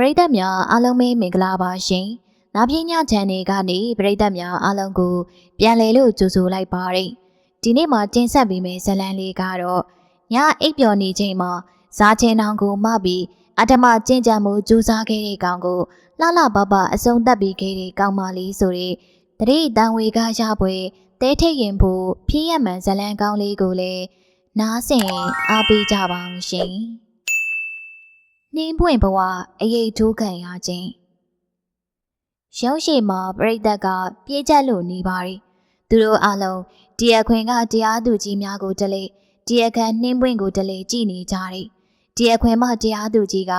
ရိသတ်များအားလုံးပဲမင်္ဂလာပါရှင်။နာပြင်းညချန်နယ်ကနေပရိသတ်များအားလုံးကိုပြန်လည်လို့ကြိုဆိုလိုက်ပါရစေ။ဒီနေ့မှာတင်ဆက်ပေးမယ့်ဇာတ်လမ်းလေးကတော့ညအိပ်ပျော်နေချိန်မှာဇာချင်တောင်ကိုမှပြီးအထမကျင့်ကြံမှုကြိုးစားခဲ့တဲ့ကောင်ကိုလှလှပပအဆုံးသတ်ပြီးခဲ့တဲ့ကောင်မလေးဆိုတဲ့တတိတန်ဝေကရပွဲတဲထိတ်ရင်ဖို့ဖြစ်ရမှန်ဇာတ်လမ်းကောင်းလေးကိုလည်းနားဆင်အားပေးကြပါအောင်ရှင်။နှင်းပွင့်ဘဝအရေးထိုးခံရခြင်းရုံးရှိမှာပရိသတ်ကပြေးကြလို့နေပါရီသူတို့အားလုံးတရားခွင်ကတရားသူကြီးများကိုတလေတရားခံနှင်းပွင့်ကိုတလေကြည်နေကြတယ်တရားခွင်မှတရားသူကြီးက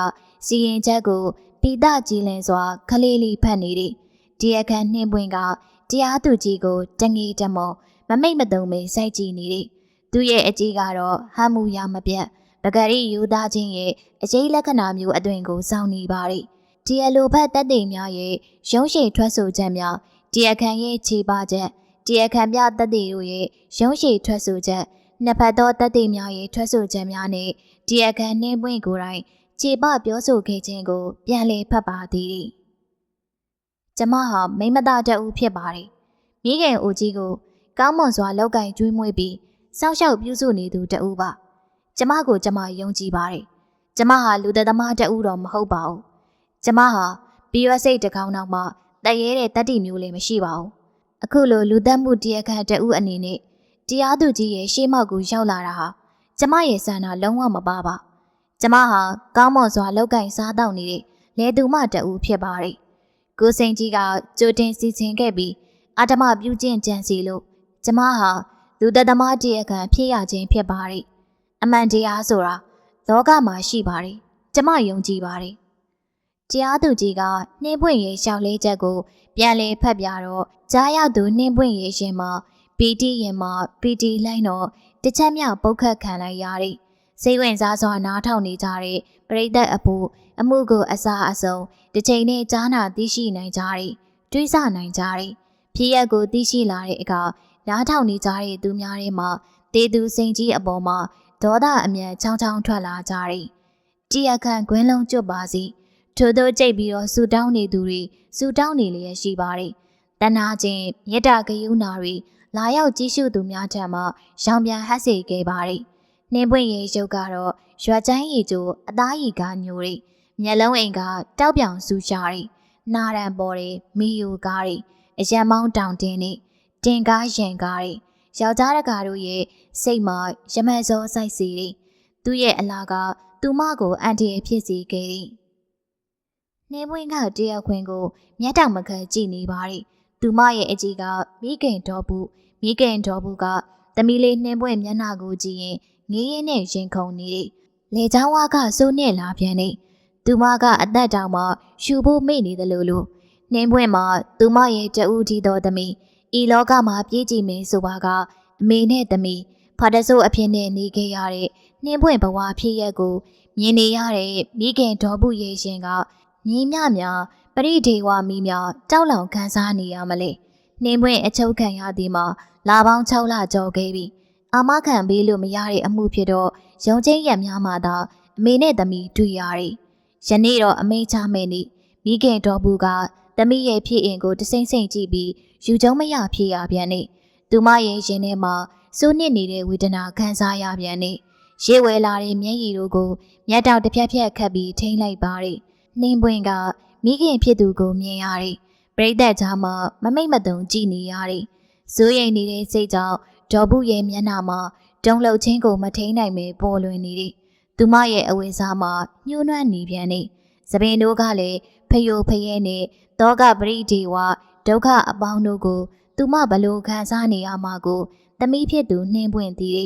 စီရင်ချက်ကိုပိဒကြည်လင်စွာခလေးလေးဖတ်နေတယ်တရားခံနှင်းပွင့်ကတရားသူကြီးကိုတငေတမောမမိတ်မတုံမေစိုက်ကြည့်နေတယ်သူရဲ့အကြီးကတော့ဟမ်းမှုရမပြတ်ပဂရိယူသားချင်းရဲ့အရေးလက္ခဏာမျိုးအသွင်ကိုစောင့်နေပါရီတရားလိုဘက်တက်တဲ့များရဲ့ရုံးရှိထွက်ဆိုချက်များတရားခံရဲ့ခြေပါချက်တရားခံပြတက်တဲ့တို့ရဲ့ရုံးရှိထွက်ဆိုချက်နှစ်ဖက်သောတက်တဲ့များရဲ့ထွက်ဆိုချက်များနဲ့တရားခံနှင်းပွင့်ကိုယ်တိုင်ခြေပပြောဆိုခဲ့ခြင်းကိုပြန်လည်ဖတ်ပါသည်ကျမဟာမိမသားတဦးဖြစ်ပါတယ်မိခင်ဦးကြီးကိုကောင်းမွန်စွာလောက်ကင်ကျွေးမွေးပြီးစောင့်ရှောက်ပြုစုနေသူတဦးပါကျမကိုကျမယုံကြည်ပါတယ်ကျမဟာလူသက်သမားတဦးတော့မဟုတ်ပါဘူးကျမဟာပြီးရစိတ်တကောင်းတော့မှတရဲတဲ့တတိမျိုးလည်းမရှိပါဘူးအခုလိုလူသက်မှုတရားခံတဦးအနေနဲ့တရားသူကြီးရဲ့ရှေ့မောက်ကိုရောက်လာတာဟာကျမရဲ့ဆန္ဒလုံးဝမပါပါကျမဟာကောင်းမွန်စွာလောက်ကင်စားတော့နေတဲ့လေသူမတဦးဖြစ်ပါတယ်ကိုစိန်ကြီးကကြိုတင်စီစဉ်ခဲ့ပြီးအာဓမပြုကျင့်ကြံစီလို့ကျမဟာလူသက်သမားတရားခံဖြစ်ရခြင်းဖြစ်ပါတယ်အမှန်တရားဆိုတာလောကမှာရှိပါတယ်ကျမယုံကြည်ပါတယ်တရားသူကြီးကနှင်းပွင့်ရဲ့ရှောက်လေးချက်ကိုပြန်လည်ဖတ်ပြတော့ကြားရောက်သူနှင်းပွင့်ရဲ့ရှင်မှာပီတီရင်မှာပီတီလိုက်တော့တစ်ချက်မြောက်ပုတ်ခတ်ခံလိုက်ရတဲ့စိတ်ဝင်စားစွာနားထောင်နေကြတဲ့ပရိသတ်အဖို့အမှုကိုအစားအစုံတစ်ချိန်နဲ့ကြားနာသိရှိနိုင်ကြတဲ့တွေးဆနိုင်ကြတဲ့ဖြစ်ရက်ကိုသိရှိလာတဲ့အခါနားထောင်နေကြတဲ့သူများတွေမှာတေသူစိန်ကြီးအပေါ်မှာဒေါသအမျက်ချောင်းချောင်းထွက်လာကြတယ်။တရားခံခွင်းလုံးကျွတ်ပါစီထို့သောကြိတ်ပြီးတော့ဆူတောင်းနေသူတွေဆူတောင်းနေလျက်ရှိပါတယ်။တဏှာချင်းမေတ္တာဂရုဏာတွေလာရောက်ကြည့်ရှုသူများထံမှရောင်ပြန်ဟပ်စေခဲ့ပါတယ်။နှင်းပွင့်ရဲ့ရုပ်ကတော့ရွာချိုင်းရီကျိုအသားရီကညိုတွေမျက်လုံးအိမ်ကတောက်ပြောင်ဆူရှာတွေနာရန်ပေါ်တွေမီယိုကားတွေအရံမောင်းတောင်တင်းတွေတင်ကားရင်ကားတွေယောက်ျားတကာတို့ရဲ့စိတ်မှာရမတ်စောစိုက်စီတယ်။သူ့ရဲ့အလားကသူမကိုအန်တီဖြစ်စေခဲ့တယ်။နှင်းပွင့်ကတရားခွင်ကိုမျက်တောင်မခတ်ကြည့်နေပါတယ်။သူမရဲ့အကြီးကမိခင်တော်ဘူးမိခင်တော်ဘူးကသမီးလေးနှင်းပွင့်မျက်နှာကိုကြည့်ရင်ငေးရင်းနဲ့ရင်ခုန်နေတယ်။လေချောင်းဝါကစိုးနဲ့လာပြန်နေ။သူမကအသက်တောင်မှရှူဖို့မေ့နေတယ်လို့နှင်းပွင့်မှာသူမရဲ့တဦးထီတော်သမီးဤလောကမှာပြေးကြည့်မယ်ဆိုပါကအမေနဲ့သမီးဖာတဆိုးအဖြစ်နဲ့နေခဲ့ရတဲ့နှင်းပွင့်ဘဝဖြစ်ရက်ကိုမြင်နေရတဲ့မိခင်ဒေါ်ဘူးရဲ့ရှင်ကမြင်းမြများပရိဒေဝမိများတောက်လောင်ခံစားနေရမလဲနှင်းပွင့်အချုပ်ခံရသည်မှာလာပေါင်း6လကျော်ခဲ့ပြီအာမခံပေးလို့မရတဲ့အမှုဖြစ်တော့ရုံချင်းရက်များမှသာအမေနဲ့သမီးတွေ့ရတယ်ယနေ့တော့အမိန့်ချမယ်နေမိခင်ဒေါ်ဘူးကသမီးရဲ့ဖြစ်အင်ကိုတစိမ့်စိမ့်ကြည့်ပြီးယူကျုံမရဖြစ်ရပြန်နေသူမရဲ့ရင်ထဲမှာစိုးနစ်နေတဲ့ဝေဒနာခံစားရပြန်နေရေဝဲလာတဲ့မျက်ရည်တို့ကိုမျက်တောင်တစ်ဖြက်ဖြက်ခတ်ပြီးထိမ့်လိုက်ပါတယ်နှင်းပွင့်ကမိခင်ဖြစ်သူကိုမြင်ရတယ်ပရိသတ်ကြားမှာမမိတ်မတုံကြည့်နေရတယ်ဇိုးရိမ်နေတဲ့စိတ်ကြောင့်ဒေါ်ဘူးရဲ့မျက်နှာမှာတုံလှုပ်ခြင်းကိုမထိန်နိုင်ပဲပေါ်လွင်နေတယ်သူမရဲ့အဝတ်စားမှာညှိုးနှွမ်းနေပြန်နေသပင်တို့ကလည်းဖယိုဖယဲနဲ့တောကပရိဒေဝဒုက္ခအပေါင်းတို့ကိုသူမဘလို့ခံစားနေရမှာကိုသမီးဖြစ်သူနှင်းပွင့်သည်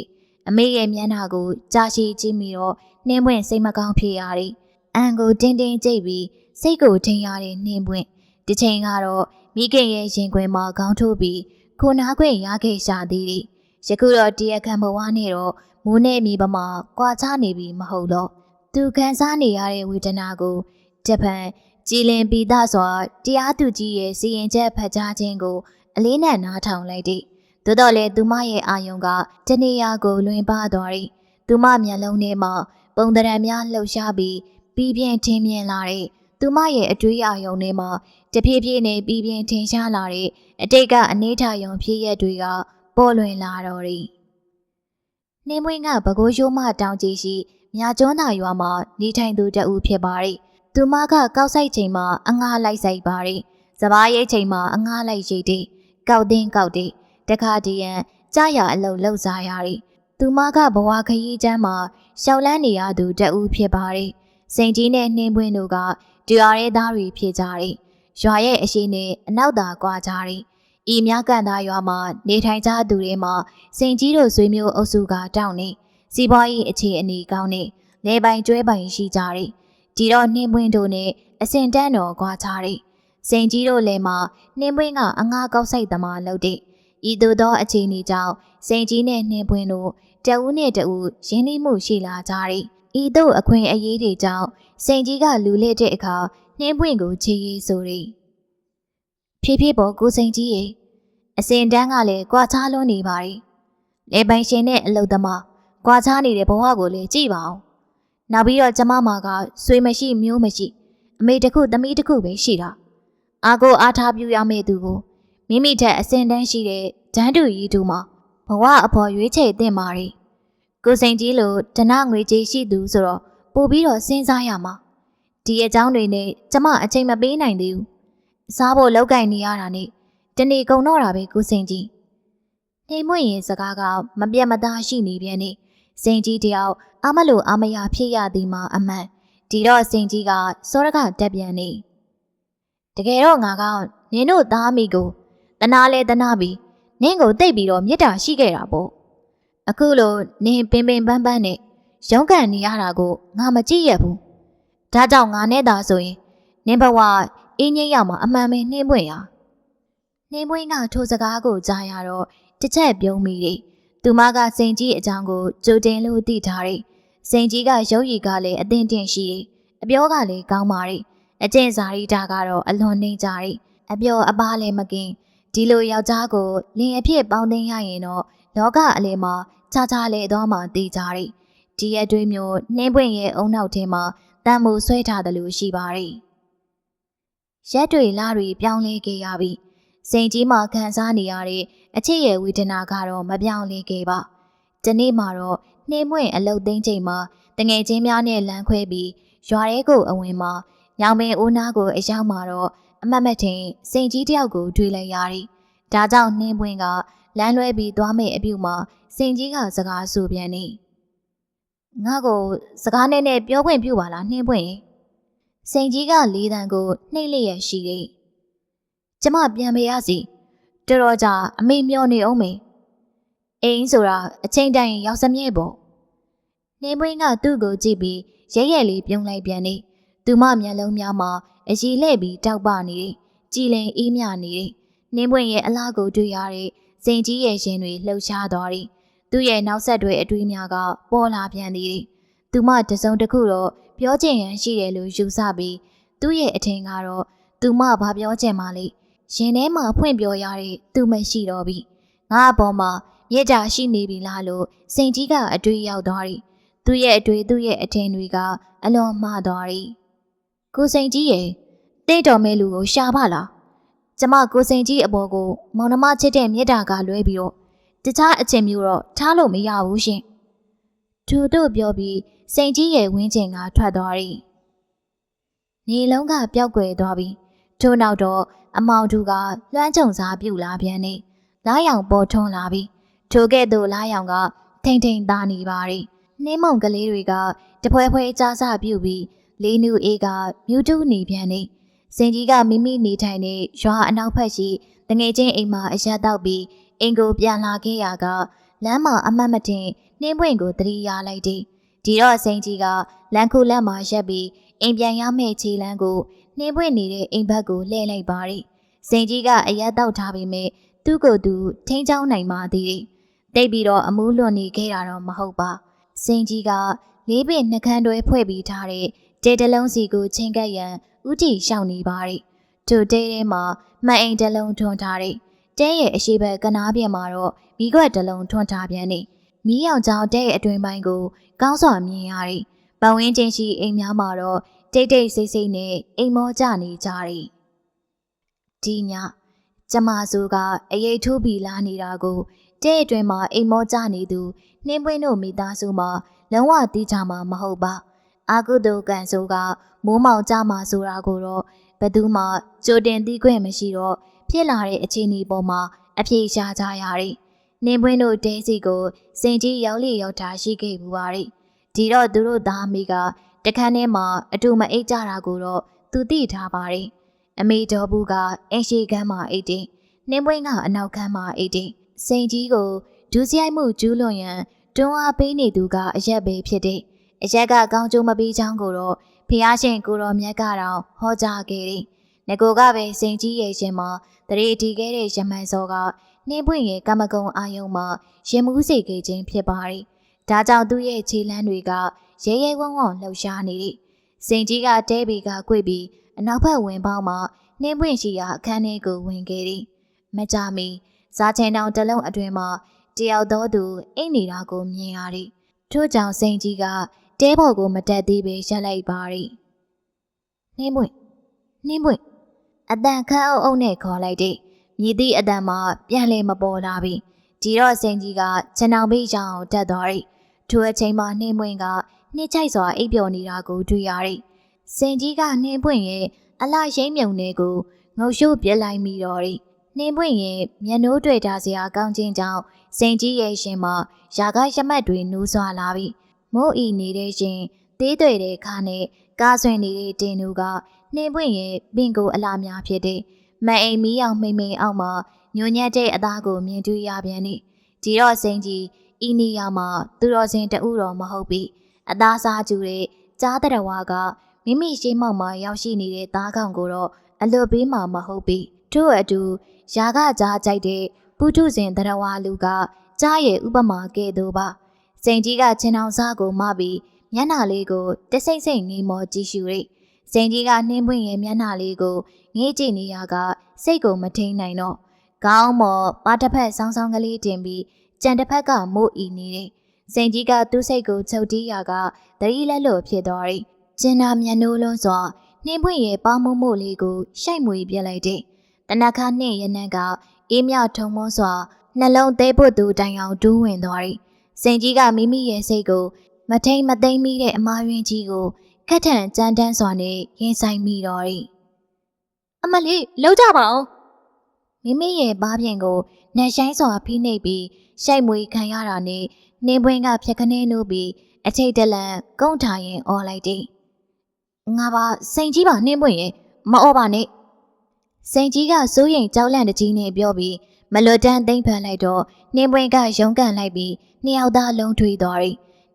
အမေရဲ့မျက်နှာကိုကြာရှည်ကြည့်ပြီးတော့နှင်းပွင့်စိတ်မကောင်းဖြစ်ရတယ်အန်ကိုတင်းတင်းကြိတ်ပြီးစိတ်ကိုထိန်ရတဲ့နှင်းပွင့်ဒီချိန်ကတော့မိခင်ရဲ့ရင်ခွင်မှာခေါင်းထိုးပြီးခုနာခွင့်ရခဲ့ရှာသည်ယခုတော့တရားခံဘဝနဲ့တော့မိုးနဲ့မြေပမာကွာခြားနေပြီမဟုတ်တော့သူခံစားနေရတဲ့ဝေဒနာကိုဂျပန်ကြည်လင်ပြီးသားစွာတရားသူကြီးရဲ့စီရင်ချက်ဖတ်ကြားခြင်းကိုအလေးနက်နားထောင်လိုက်သည်သို့တော်လည်းသူမရဲ့အာယုံကတနေရာကိုလွင်ပါသွားသည်သူမမျက်လုံးထဲမှာပုံသဏ္ဍာန်များလှုပ်ရှားပြီးပြင်းထင်းမြင်လာတဲ့သူ သူမရဲ့အတွေးအယုံထဲမှာတဖြည်းဖြည်းနဲ့ပြီးပြင်းထင်ရှားလာတဲ့အတိတ်ကအနေထားယုံဖြစ်ရတွေကပေါ်လွင်လာတော့တယ်။နှင်းမွေးကပဲခူးရိုးမတောင်ကြီးရှိမြကျွန်းသာရွာမှာနေထိုင်သူတဦးဖြစ်ပါတယ်။သူမကကောက်ဆိုင်ချိန်မှာအငှားလိုက်ဆိုင်ပါတယ်။စပားရိတ်ချိန်မှာအငှားလိုက်ရိတ်တယ်။ကောက်တင်းကောက်တယ်။တခါတည်းရန်ကြာရအလုပ်လုပ်စားရတယ်။သူမကဘဝခရီးချမ်းမှာရှောက်လန်းနေရသူတဦးဖြစ်ပါတယ်။စိန်ကြီးနဲ့နှင်းပွင့်တို့ကတရားရဲသားတွေဖြစ်ကြတယ်။ရွာရဲ့အရှိနဲ့အနောက်သာကွာကြတယ်။ဤမြကန်သားရွာမှာနေထိုင်ကြသူတွေမှာစိန်ကြီးတို့ဆွေမျိုးအုပ်စုကတောင်းနေစီးပွားရေးအခြေအနေကောင်းနေလေပိုင်ကျွဲပိုင်ရှိကြတယ်။ဒီတော့နှင်းပွင့်တို့နဲ့အစင်တန်းတော်ကွာကြတယ်။စိန်ကြီးတို့လည်းမှာနှင်းပွင့်ကအငှားကောက်ဆိုင်သမားလုပ်တဲ့ဤသို့သောအခြေအနေကြောင့်စိန်ကြီးနဲ့နှင်းပွင့်တို့တဦးနဲ့တဦးရင်းနှီးမှုရှိလာကြတယ်။ဤသို့အခွင့်အရေးတွေကြောင့်စိန်ကြီးကလူလက်တဲ့အခါနှင်းပွင့်ကိုချေရေးဆိုတယ်။ဖြည်းဖြည်းပေါ်ကိုစိန်ကြီးရဲ့အစင်တန်းကလည်းကြွားချလွန်းနေပါလေ။လေပိုင်ရှင်နဲ့အလုပ်သမားကြွားချနေတဲ့ဘဝကိုလည်းကြည့်ပါအောင်။နောက်ပြီးတော့ကျမမာကဆွေမရှိမျိုးမရှိအမေတစ်ခုသမီးတစ်ခုပဲရှိတာ။အားကိုအားထားပြုရမယ့်သူကိုမိမိထက်အစင်တန်းရှိတဲ့ဒန်းတူရီတူမှာဘဝအဖော်ရွေးချယ်သင့်ပါလေ။ကိုစိန်ကြီးလိုဒနာငွေကြေးရှိသူဆိုတော့ပို့ပြီးတော့စဉ်းစားရမှာ။ဒီအကြောင်းတွေနဲ့ကျမအချိန်မပေးနိုင်သေးဘူး။စားဖို့လောက်ကင်နေရတာနဲ့တနေ့ကုန်တော့တာပဲကိုစိန်ကြီး။နှိမ်မွင့်ရင်စကားကမပြတ်မသားရှိနေပြန်နေ။စိန်ကြီးတယောက်အမလို့အမရဖြစ်ရသည်မှာအမှန်ဒီတော့စိန်ကြီးကစောရကတက်ပြန်နေ။တကယ်တော့ငါကနင်တို့သားမိကိုတနာလဲတနာပြီးနင်းကိုတိတ်ပြီးတော့မေတ္တာရှိခဲ့တာပေါ့။အခုလိုနင်ပင်ပင်ပန်းပန်းနဲ့ရုန်းကန်နေရတာကိုငါမကြည့်ရဘူး။ဒါကြောင့်ငါနဲ့သာဆိုရင်နင်ဘဝအင်းငိမ့်ရမှာအမှန်ပဲနှင်းပွင့်ရ။နှင်းပွင့်ကထိုစကားကိုကြားရတော့တစ်ချက်ပြုံးမိတယ်။သူမကစိန်ကြီးအကြောင်းကိုကြိုတင်လို့သိထားတယ်။စိန်ကြီးကရုပ်ရည်ကလည်းအသင့်တင့်ရှိတယ်။အပြောကလည်းကောင်းပါတယ်။အကျင့်စာရိတာကတော့အလွန်နှိမ့်ကြတယ်။အပြောအပါလည်းမကင်းဒီလိုယောက်ျားကိုလင်အဖြစ်ပေါင်းသိမ်းရရင်တော့လောကအလယ်မှာခြားခြားလေသွားမှသိကြတယ်။ဒီအတွေ့မျိုးနှင်းပွင့်ရဲ့အုံနောက်ထဲမှာတန်မိုးဆွဲထားတယ်လို့ရှိပါတယ်။ရက်တွေလတွေပြောင်းလဲခဲ့ရပြီ။စိန်ကြီးမှာခံစားနေရတဲ့အချစ်ရဲ့ဝေဒနာကတော့မပြောင်းလဲခဲ့ပါ။ဒီနေ့မှာတော့နှင်းပွင့်အလုတ်သိမ်းချိန်မှာတငယ်ချင်းများနဲ့လမ်းခွဲပြီးရွာထဲကိုအဝင်မှာညောင်ပင်အိုးနားကိုအရောက်မှာတော့အမတ်မထင်စိန်ကြီးတယောက်ကိုတွေ့လိုက်ရတယ်။ဒါကြောင့်နှင်းပွင့်ကလမ်းလွဲပြီးသွားမယ့်အပြုမှာစိန်ကြီးကစကားဆိုပြန်နေ။ငါ့ကိုစကားနဲ့ပြောခွင့်ပြုပါလားနှင်းပွင့်။စိန်ကြီးကလေးတန်းကိုနှိမ့်လျက်ရှိတယ်။ကျမပြန်မရစီ။တော်တော်ကြာအမေမျောနေအောင်မေ။အိမ်ဆိုတာအချိန်တိုင်းရောက်စမြဲပေါ့။နှင်းပွင့်ကသူ့ကိုကြည့်ပြီးရဲရဲလေးပြုံးလိုက်ပြန်နေ။သူမမျက်လုံးများမှာအရီလှဲ့ပြီးတောက်ပနေတယ်။ကြည်လင်အေးမြနေတယ်။နှင်းပွင့်ရဲ့အလားကိုတွေ့ရတဲ့စိန်ကြီးရဲ့ရင်တွေလှုပ်ရှားသွားတယ်။သူ့ရဲ့နောက်ဆက်တွဲအတွေးများကပေါ်လာပြန်သေးတယ်။သူမတစုံတစ်ခုတော့ပြောချင်ရန်ရှိတယ်လို့ယူဆပြီးသူ့ရဲ့အထင်ကတော့သူမဘာပြောချင်မှလဲ။ရင်ထဲမှာဖွင့်ပြောရတဲ့သူမရှိတော့ပြီ။ငါအပေါ်မှာမြေတာရှိနေပြီလားလို့စိန်ကြီးကအတွေးရောက်သွားတယ်။သူ့ရဲ့အတွေးသူ့ရဲ့အထင်တွေကအလွန်မှားသွားတယ်။ကိုစိန်ကြီးရဲ့တိတ်တော်မဲလူကိုရှာပါလား။ကျမကိုစိန်ကြီးအပေါ်ကိုမောင်နှမချစ်တဲ့မြေတာကလွဲပြီးတော့တခြားအချင်းမျိုးတော့ထားလို့မရဘူးရှင်။သူတို့ပြောပြီးစိန်ကြီးရဲ့ဝင်းကျင်ကထွက်သွားတယ်။နေလုံးကပျောက်ကွယ်သွားပြီးထို့နောက်တော့အမောင်သူကလွှမ်းကြုံစားပြူလာပြန်နေ။လားရောင်ပေါ်ထွန်းလာပြီးထိုကဲ့သို့လားရောင်ကထိန်ထိန်သားနေပါတယ်။နှင်းမုံကလေးတွေကတဖွဲဖွဲကြားစားပြူပြီးလေးနူအေးကမြူးတူးနေပြန်နေ။စိန်ကြီးကမိမိနေထိုင်နေရွာအနောက်ဘက်ရှိတငယ်ချင်းအိမ်မှာအရက်တောက်ပြီးအင်ကိုပြန်လာခဲ့ရကလမ်းမှာအမတ်မတင်နှင်းပွင့်ကိုတတိရလိုက်တယ်။ဒီတော့စိန်ကြီးကလမ်းခုလမ်းမှာရက်ပြီးအိမ်ပြန်ရမယ့်ခြေလမ်းကိုနှင်းပွင့်နေတဲ့အိမ်ဘက်ကိုလှည့်လိုက်ပါတယ်။စိန်ကြီးကအရက်တောက်ထားပေမဲ့သူ့ကိုယ်သူထိန်းချောင်းနိုင်ပါသေးတယ်။တိတ်ပြီးတော့အမူးလွန်နေခဲ့တာတော့မဟုတ်ပါ။စိန်ကြီးကလေးပင်နှကန်းတွဲဖွဲ့ပြီးထားတဲ့တဲတလုံးစီကိုချင်းကပ်ရန်ဥတီရှောင်နေပါတယ်။ထိုတဲထဲမှာမှန်အိမ်တလုံးထွန်းထားတယ်။တဲရဲ့အရှိဘက်ကနားပြင်မှာတော့မိခွက်တလုံးထွန်းထားပြန်နေ။မီးရောင်ကြောင်တဲရဲ့အတွင်ပိုင်းကိုကောင်းစွာမြင်ရတယ်။ပတ်ဝန်းကျင်ရှိအိမ်များမှာတော့ တိတ်တိတ်ဆိတ်ဆိတ်နဲ့အိမ်မောကြနေကြတယ်ဒီညကျမဆိုကအရေးထိုးပြီးလာနေတာကိုတဲ့အတွင်မှာအိမ်မောကြနေသူနှင်းပွင့်တို့မိသားစုမှာလုံးဝတီးကြမှာမဟုတ်ပါအာကုတုကန်ဆိုကမိုးမောင်ကြမှာဆိုတာကိုတော့ဘယ်သူမှကြိုတင်သိခွင့်မရှိတော့ဖြစ်လာတဲ့အခြေအနေပေါ်မှာအပြေရှားကြရတယ်နှင်းပွင့်တို့တဲစီကိုစင်ကြီးရောက်လေရောက်တာရှိခဲ့ဘူးပါတယ်ဒီတော့သူတို့သားမိကတခန်းထဲမှာအတူမအိတ်ကြတာကိုတော့သူသိထားပါတယ်အမေတော်ဘူးကအင်ရှိခန်းမှာအိတ်တယ်နှင်းပွင့်ကအနောက်ခန်းမှာအိတ်တယ်စိန်ကြီးကိုဒူးစရိုက်မှုကျူးလွန်ရန်တွန်းအားပေးနေသူကအရက်ပဲဖြစ်တဲ့အရက်ကကောင်းကျိုးမပေးချောင်းကိုတော့ဖျားရှင်ကိုတော်မြတ်ကတော့ဟောကြားခဲ့တယ်ငကိုကပဲစိန်ကြီးရဲ့ရှင်မှာတရေတီခဲ့တဲ့ရမန်စောကနှင်းပွင့်ရဲ့ကမကုံအာယုံမှာရင်မှုစေခဲ့ခြင်းဖြစ်ပါတယ်ဒါကြောင့်သူ့ရဲ့ခြေလမ်းတွေကရဲရဲဝံ့ဝံ့လှုပ်ရှားနေတယ်စိန်ကြီးကတဲဘီကကွေ့ပြီးအနောက်ဘက်ဝင်ပေါင်းမှာနှင်းပွင့်ရှိရာအခန်းထဲကိုဝင်ခဲ့တယ်မကြမီစားချင်တောင်တလုံးအတွင်မှာတယောက်သောသူအိတ်နေတာကိုမြင်ရတယ်ထို့ကြောင့်စိန်ကြီးကတဲပေါ်ကိုမတက်သေးပဲရက်လိုက်ပါတယ်နှင်းပွင့်အတန်ခန့်အုပ်နဲ့ခေါ်လိုက်တဲ့မြည်သည့်အတန်မှာပြန်လဲမပေါ်လာပြီဒီတော့စိန်ကြီးကခြံအောင်ပေးချောင်းတက်သွားတယ်ထိုအချိန်မှာနှင်းပွင့်ကနှိမ့်ချိုက်စွာအိပ်ပျော်နေတာကိုတွေ့ရတယ်စိန်ကြီးကနှင်းပွင့်ရဲ့အလှရိမ့်မြုံတွေကိုငုတ်ရှို့ပြစ်လိုက်မိတော့တယ်နှင်းပွင့်ရဲ့မျက်နှိုးတွေ့တာစရာကောင်းခြင်းကြောင့်စိန်ကြီးရဲ့ရှင်မှာရာဂရမတ်တွေနှူးဆွာလာပြီမိုးဤနေတဲ့ရှင်သေးတွေတဲ့ခါနဲ့ကားဆွင်နေတဲ့တင်သူကနှင်းပွင့်ရဲ့ပင်ကိုအလားများဖြစ်တဲ့မအိမ်မီးအောင်မိန်အောက်မှာညွန်ညက်တဲ့အသားကိုမြင်တွေ့ရပြန်နေဒီတော့စိန်ကြီးဤနေရာမှာသူတော်စင်တူတော်မဟုတ်ပြီအသားစားကျူတဲ့ကြားတရဝါကမိမိရှိမောက်မှာရောက်ရှိနေတဲ့သားကောင်ကိုတော့အလွတ်ပေးမှာမဟုတ်ပြီထို့အတူရာဂကြားကြိုက်တဲ့ပုထုဇဉ်တရဝါလူကကြားရဲ့ဥပမာကဲ့သို့ပါစိန်ကြီးကချင်းအောင်စားကိုမပြီးမျက်နှာလေးကိုတဆိတ်ဆိတ်ငိမောကြည့်ရှုရိစိန်ကြီးကနှင်းပွင့်ရဲ့မျက်နှာလေးကိုငေးကြည့်နေရကစိတ်ကိုမထိန်နိုင်တော့ခေါင်းမော်ပါတစ်ဖက်ဆောင်းဆောင်းကလေးတင်ပြီးကြံတစ်ဖက်ကမို့ဤနေတယ်စိန်ကြီးကသူ့စိတ်ကိုချုပ်တီးရကသတိလက်လို့ဖြစ်သွားရိကျင်နာမျက်နှိုးလုံးစွာနှင်းပွင့်ရဲ့ပေါင်းမှုလေးကိုရှိုက်မွေပြလိုက်တဲ့တနခါနှင့်ရနံကအေးမြထုံမွန်းစွာနှလုံးသေးဖို့သူတိုင်အောင်ဒူးဝင်သွားရိစိန်ကြီးကမိမိရဲ့စိတ်ကိုမထိန်မသိမ့်မိတဲ့အမားရင်းကြီးကိုခက်ထန်ကြမ်းတမ်းစွာနဲ့ရင်ဆိုင်မိတော့ရိအမလေးလှုပ်ကြပါအောင်မိမိရဲ့ဘားပြင်ကိုနှက်ဆိုင်စွာဖိနှိပ်ပြီးရှိုက်မွေခံရတာနဲ့နှင်းပွင့်ကဖြက်ခနဲနိုးပြီးအချိတ်တလန်ကုန်းထားရင်အော်လိုက်တဲ့ငါပါစိန်ကြီးပါနှင်းပွင့်ရဲ့မအော်ပါနဲ့စိန်ကြီးကစိုးရိမ်ကြောက်လန့်တကြီးနဲ့ပြောပြီးမလွတ်တမ်းသိမ့်ဖန်လိုက်တော့နှင်းပွင့်ကရုန်းကန်လိုက်ပြီးနှစ်ယောက်သားလုံးထွေးသွားရိ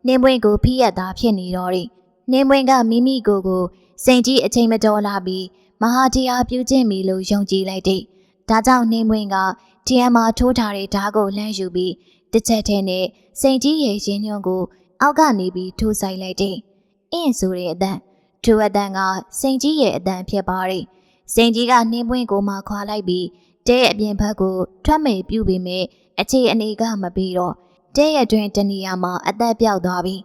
နှင်းပွင့်ကိုဖိရက်သားဖြစ်နေတော့ရိနှင်းပွင့်ကမိမိကိုယ်စိန်ကြီးအချိန်မတော်လာပြီးမဟာတရားပြုခြင်းမီလို့ယုံကြည်လိုက်တဲ့ဒါကြောင့်နှင်းပွင့်ကတရားမှာထိုးထားတဲ့ဓာတ်ကိုလှမ်းယူပြီးတစ်ချက်ထဲနဲ့စိန်ကြီးရဲ့ရင်ညွန့်ကိုအောက်ကနေပြီးထိုးဆိုင်လိုက်တဲ့အင်းဆိုတဲ့အတန်ထိုအတန်ကစိန်ကြီးရဲ့အတန်ဖြစ်ပါရိစိန်ကြီးကနှင်းပွင့်ကိုမှခွာလိုက်ပြီးတဲအပြင်ဘက်ကိုထွက်မေပြုပြီးမြဲအခြေအနေကမပြီးတော့တဲရတွင်တနေရာမှာအသက်ပြောက်သွားပြီ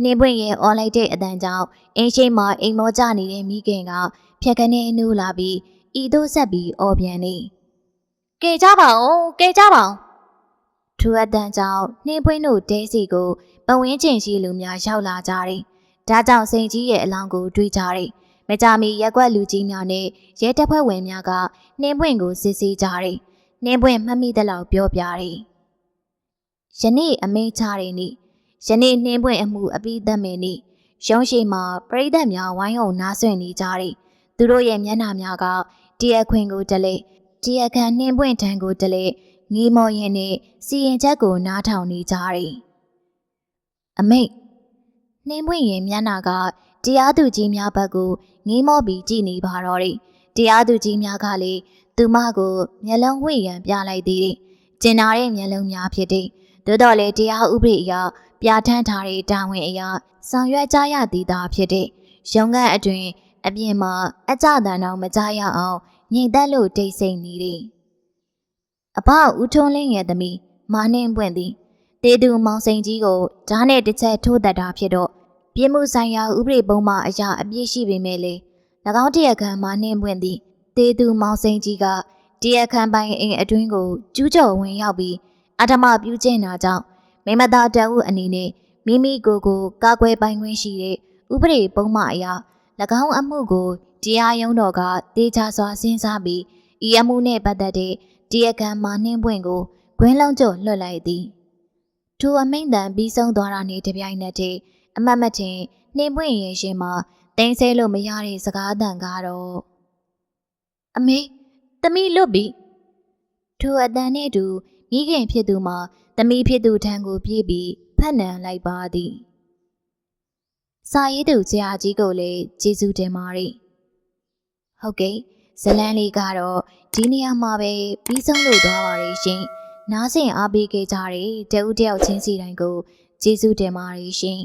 နှင်းပွင့်ရဲ့အော်လိုက်တဲ့အတန်ကြောင့်အင်းရှိမှာအိမ်မောကျနေတဲ့မိခင်ကဖြက်ခနဲနှူးလာပြီးဤသို့ဆက်ပြီးအော်ပြန်နေကဲကြပါဦးထိုအတန်ကြောင့်နှင်းပွင့်တို့တဲစီကိုပဝင်းကျင်ရှိလူများရောက်လာကြတယ်ဒါကြောင့်စိန်ကြီးရဲ့အလောင်းကိုတွေးကြတယ်မကြမီရက်ွက်လူကြီးများနဲ့ရဲတပ်ဖွဲ့ဝင်များကနှင်းပွင့်ကိုစစ်ဆေးကြတယ်နှင်းပွင့်မှတ်မိသလောက်ပြောပြတယ်ယနေ့အမိန့်ချတဲ့နေ့ယနေ့နှင်းပွင့်အမှုအပြီးသတ်မယ်နေ့ရုံးရှိမှာပရိသတ်များဝိုင်းအောင်နားဆွင့်နေကြတယ်သူတို့ရဲ့မျက်နှာများကတရားခွင်ကိုတလဲတရားခံနှင်းပွင့်ထံကိုတလဲငီးမော်ရင်နဲ့စီရင်ချက်ကိုနားထောင်နေကြတယ်အမိန့်နှင်းပွင့်ရဲ့မျက်နှာကတရားသူကြီးများဘက်ကိုငီးမော့ပြီးကြည့်နေပါတော့တယ်တရားသူကြီးများကလည်းသူမကိုမျက်လုံးဝှေ့ရန်ပြလိုက်သေးတယ်ကျင်နာတဲ့မျက်လုံးများဖြစ်တယ်သို့တော်လည်းတရားဥပဒေအရပြဋ္ဌာန်းထားတဲ့တာဝန်အရဆောင်ရွက်ကြရသည်သာဖြစ်တဲ့ရုံးခန်းအတွင်အပြင်မှာအကြတန်အောင်မကြားရအောင်ငြိမ်သက်လို့တိတ်ဆိတ်နေတယ်အဘဦးထွန်းလင်းရဲ့သမီးမာနှင်းပွင့်သည်တေသူမောင်စိန်ကြီးကိုဓာတ်နဲ့တစ်ချက်ထိုးတတ်တာဖြစ်တော့ ပြည်မှုဆိုင်ရာဥပဒေပုံမှန်အရာအပြည့်ရှိပေမဲ့လေ၎င်းတရားခံမှနှင်းပွင့်သည့်တေသူမောင်စိန်ကြီးကတရားခံပိုင်အိမ်အတွင်းကိုကျူးကျော်ဝင်ရောက်ပြီးအဓမ္မပြုကျင့်တာကြောင့်မိမသားတအုပ်အနေနဲ့မိမိကိုယ်ကိုကာကွယ်ပိုင်ခွင့်ရှိတဲ့ဥပဒေပုံမှန်အရာ၎င်းအမှုကိုတရားရုံးတော်ကတေချာစွာစဉ်းစားပြီးဤအမှုနှင့်ပတ်သက်တဲ့တရားခံမှနှင်းပွင့်ကိုကွင်းလုံးကျလွှတ်လိုက်သည်ထိုအမိန့်တန်ပြီးဆုံးသွားတာနှင့်တပြိုင်နက်တည်းအမတ်မတင်နှင်းပွင့်ရင်ရှင်မှာတင်းဆဲလို့မရတဲ့စကားတန်ကတော့အမေသမီးလွတ်ပြီထိုအတန်နဲ့အတူမိခင်ဖြစ်သူမှာသမီးဖြစ်သူထံကိုပြေးပြီးဖတ်နံလိုက်ပါသည်စာရေးသူဆရာကြီးကိုလည်းကျေးဇူးတင်ပါတယ်ဟုတ်ကဲ့ဇလန်းလေးကတော့ဒီနေရာမှာပဲပြီးဆုံးလို့သွားပါရဲ့ရှင်နားဆင်အားပေးခဲ့ကြတဲ့တဦးတယောက်ချင်းစီတိုင်းကိုကျေးဇူးတင်ပါတယ်ရှင်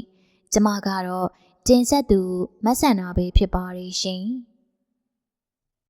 ကျမကတော့တင်ဆက်သူမဆန္ဒပဲဖြစ်ပါတယ်ရှင်